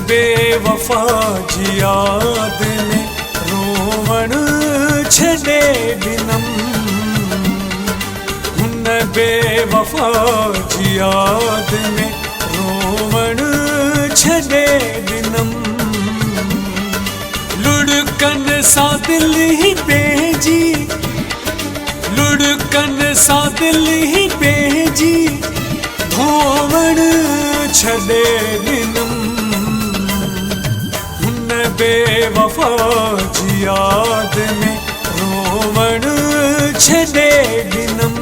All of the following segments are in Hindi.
बेवफा जी याद में रोवण छड़े दिनम। हुन बेवफा जी याद में रोवण छड़े दिनम। लुढ़कन सा दिल ही बेजी, लुढ़कन सा दिल ही बेजी धोवण छड़े दिनम। हुन बेवफा जी याद में रोवण छड़े दिनम।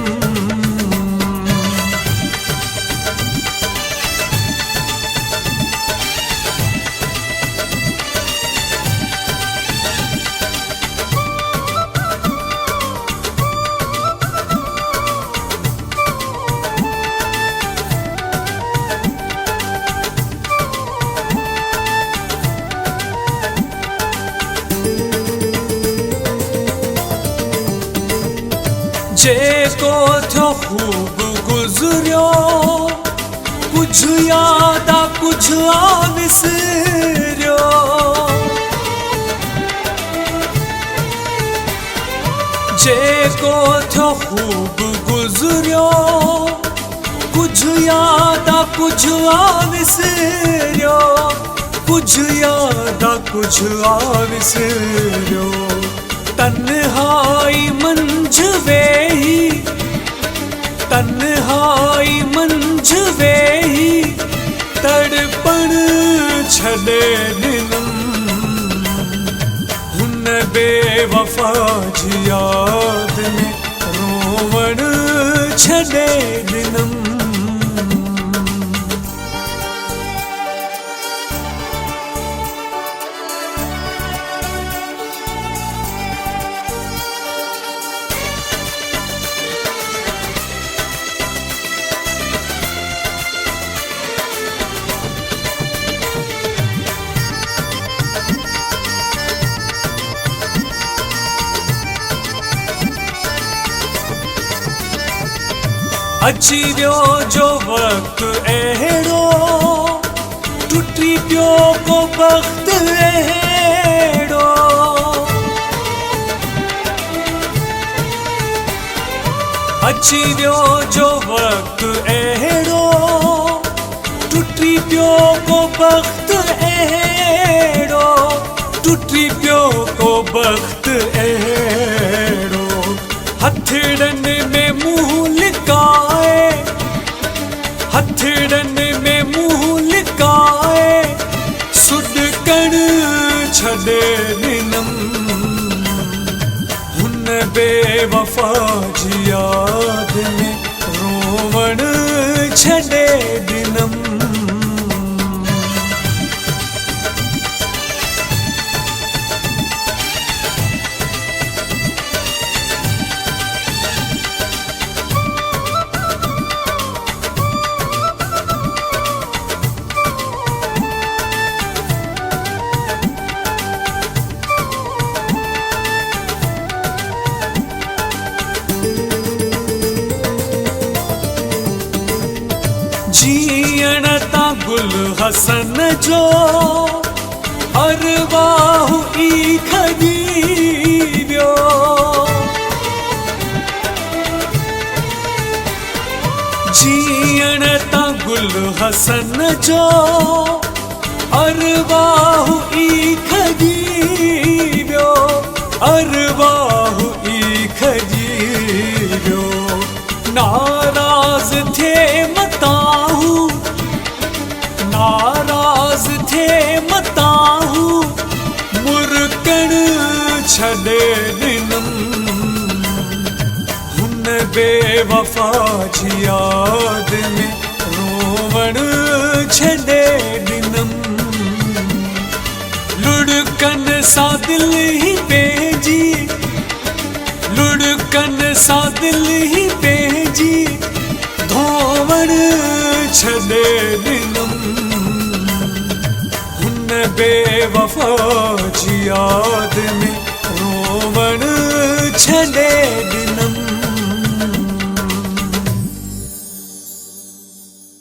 जेको थियो खूब गुजरियो, कुछ याद आ कुछ आ विसरियो। जेको थियो खूब गुजरियो, कुछ याद आ कुछ आ विसरियो। कुछ याद आ कुछ आ विसरियो। तन्हाई मंझ वेही, तन्हाई मंझ वेही तड़पण छड़े दिनम। हुन बेवफा जी याद में रोवण छड़े दिनम। अची वियो जो वक्त अहिड़ो, टुटी पियो को वक्त अहिड़ो। अची वियो जो वक्त अहिड़ो, टुटी पियो को वक्त अहिड़ो। टुटी पियो को वक्त अहिड़ो। हथड़नि में मुंहुं लिकाए, हथड़न में मुंह लिकाए सुॾकण छड़े दिनम। हुन बेवफा जी याद में रोवण छड़े दिनम। जीअण ता गुल हसन जो अरवाह ई खजी वियो। जीअण ता गुल हसन जो अरवाह ई खजी वियो। अरवाह ई खजी वियो। नाराज थे मताहू, नाराज थे मताहू मुरकण छड़े दिनम। हुन बेवफा जी याद में रोवण छड़े दिनम। लुढ़कन सा दिल ही बेजी, लुढ़कन सा दिल ही बेजी धोवण छड़े दिनम। हुन बेवफा जी याद में